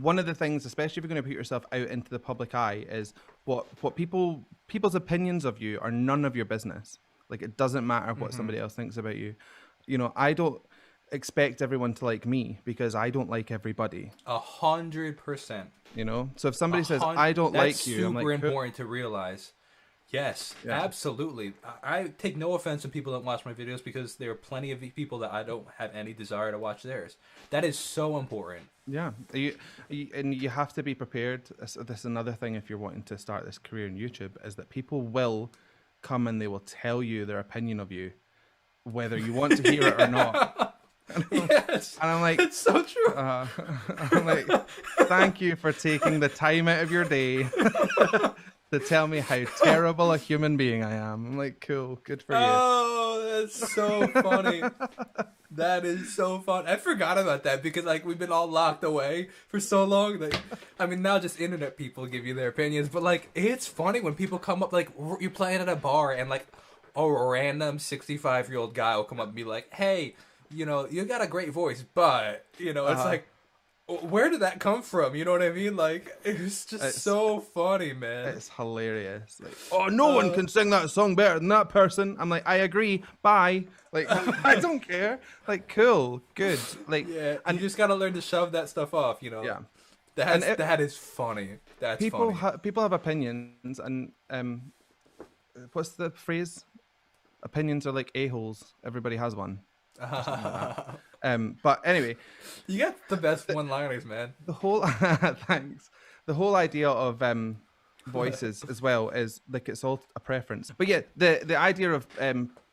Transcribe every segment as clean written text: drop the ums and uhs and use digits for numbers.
one of the things, especially if you're going to put yourself out into the public eye, is what people's opinions of you are none of your business. Like, it doesn't matter what somebody else thinks about you. You know, I don't expect everyone to like me because I don't like everybody. 100%. You know, so if somebody says I don't like you, I'm super like, important to realize. Yes, yeah. absolutely. I take no offense when people don't watch my videos because there are plenty of people that I don't have any desire to watch theirs. That is so important. Yeah, and you have to be prepared. This is another thing if you're wanting to start this career in YouTube, is that people will come and they will tell you their opinion of you, whether you want to hear it or not. Yes, And I'm like, it's so true. I'm like, thank you for taking the time out of your day to tell me how terrible a human being I am. I'm like, cool, good for you. Oh, that's so funny. That is so fun. I forgot about that because like we've been all locked away for so long. Like, I mean, now just internet people give you their opinions, but like it's funny when people come up. Like you're playing at a bar and like a random 65-year-old guy will come up and be like, "Hey, you know, you got a great voice, but you know, it's like." Where did that come from? You know what I mean? Like, it's so funny, man. It's hilarious. Like, oh, no one can sing that song better than that person. I'm like, I agree. Bye. Like, I don't care. Like, cool, good. Like, yeah, and you just gotta learn to shove that stuff off. You know. Yeah. That is funny. That's funny. People have opinions, and what's the phrase? Opinions are like a-holes. Everybody has one. But anyway, you got the best one-liners, man. The whole thanks. The whole idea of voices as well is like it's all a preference. But yeah, the idea of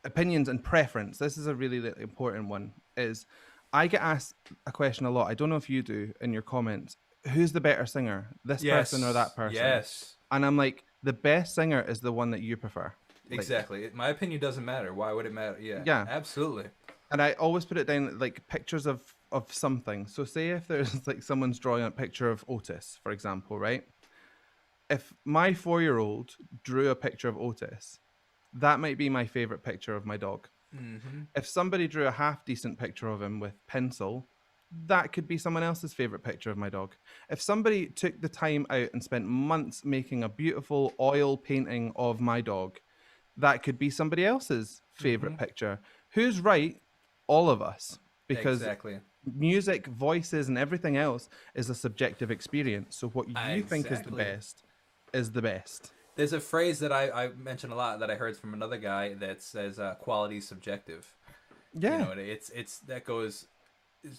opinions and preference. This is a really important one. Is I get asked a question a lot. I don't know if you do in your comments. Who's the better singer, this person or that person? Yes. And I'm like, the best singer is the one that you prefer. Exactly. My opinion doesn't matter. Why would it matter? Yeah. Absolutely. And I always put it down like pictures of something. So say if there's like someone's drawing a picture of Otis, for example, right? If my 4-year-old drew a picture of Otis, that might be my favorite picture of my dog. Mm-hmm. If somebody drew a half decent picture of him with pencil, that could be someone else's favorite picture of my dog. If somebody took the time out and spent months making a beautiful oil painting of my dog, that could be somebody else's favorite picture. Who's right? All of us, because music, voices, and everything else is a subjective experience. So what you think is the best. There's a phrase that I mention a lot that I heard from another guy that says quality is subjective. Yeah, you know, it's that goes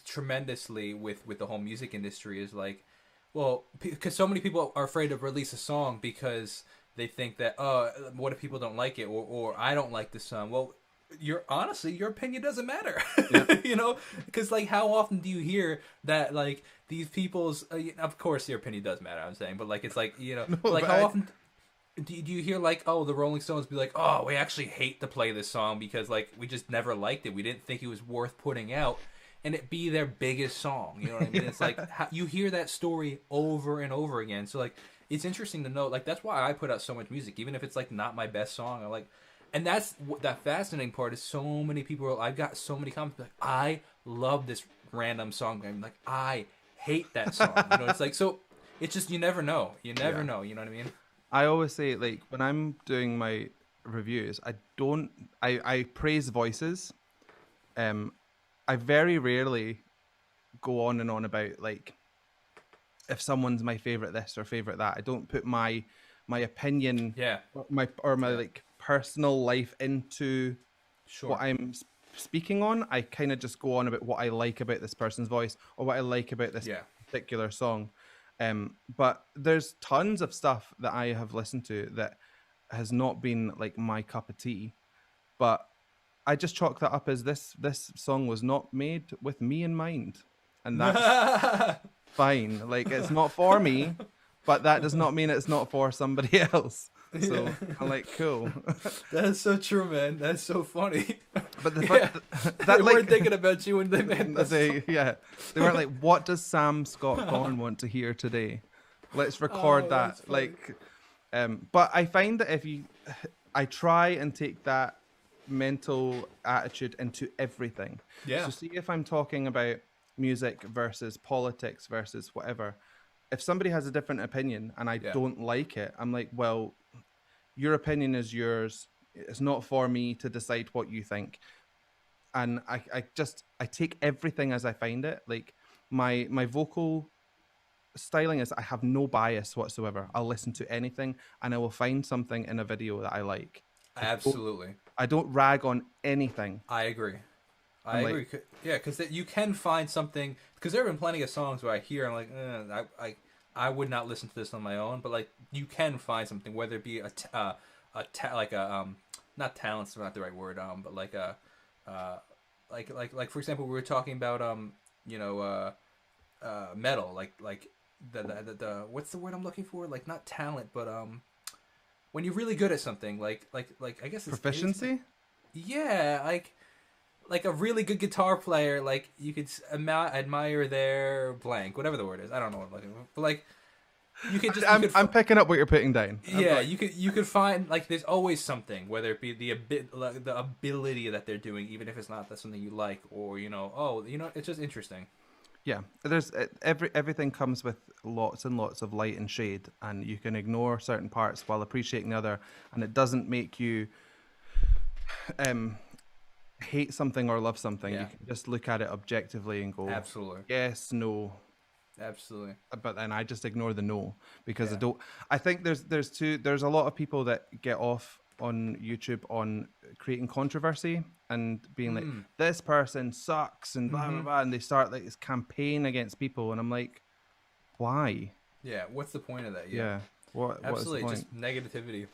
tremendously with the whole music industry. Is like, well, because so many people are afraid to release a song because they think that what if people don't like it, or I don't like the song. Well, your opinion doesn't matter. You know, because like how often do you hear that like these people's of course your opinion does matter, I'm saying, but like it's like, you know, how often do you hear like, oh, the Rolling Stones be like, oh, we actually hate to play this song because like we just never liked it, we didn't think it was worth putting out, and it be their biggest song, you know what I mean? It's like you hear that story over and over again. So like it's interesting to know, like that's why I put out so much music, even if it's like not my best song. I like. And that's that fascinating part is so many people. I've got so many comments like, I love this random song. I'm like, I hate that song. You know, it's like, so it's just, you never know. You never know. You know what I mean? I always say, like, when I'm doing my reviews, I praise voices. I very rarely go on and on about like if someone's my favorite this or favorite that. I don't put my opinion, my like personal life into what I'm speaking on. I kind of just go on about what I like about this person's voice or what I like about this particular song. But there's tons of stuff that I have listened to that has not been like my cup of tea, but I just chalk that up as this song was not made with me in mind, and that's fine. Like, it's not for me, but that does not mean it's not for somebody else. So I'm like, cool. That's so true, man. That's so funny. But they weren't thinking about you when they made this. They weren't like, what does Sam Scott Gorn want to hear today? Let's record that. Like, but I find that I try and take that mental attitude into everything. Yeah. So see if I'm talking about music versus politics versus whatever, if somebody has a different opinion and I Yeah. don't like it, I'm like, well, your opinion is yours. It's not for me to decide what you think. And I take everything as I find it. Like my vocal styling is I have no bias whatsoever. I'll listen to anything and I will find something in a video that I like. I don't Absolutely. I don't rag on anything. I agree. I I'm like, agree. Yeah, because you can find something. Because there have been plenty of songs where I hear, I'm like, I would not listen to this on my own. But like, you can find something, whether it be like a not talent's not the right word, but like a like for example, we were talking about you know, metal, like the what's the word I'm looking for? Like not talent, but when you're really good at something, like I guess proficiency? yeah, like a really good guitar player, like you could admire their blank, whatever the word is. I don't know what I'm looking for, but like you could just I'm picking up what you're putting down. yeah, you could find like there's always something, whether it be the ability that they're doing, even if it's not that's something you like, or it's just interesting. Yeah, there's everything comes with lots and lots of light and shade, and you can ignore certain parts while appreciating the other, and it doesn't make you um hate something or love something. You Yeah, can just look at it objectively and go, absolutely, yes, no, absolutely. but then I just ignore the no because I Yeah. don't. I think there's a lot of people that get off on YouTube on creating controversy and being like, Mm. this person sucks and blah blah Mm-hmm. blah, and they start like this campaign against people, and I'm like, why? Yeah. What's the point of that? Yeah. Yeah, what is the Absolutely. point? Just negativity.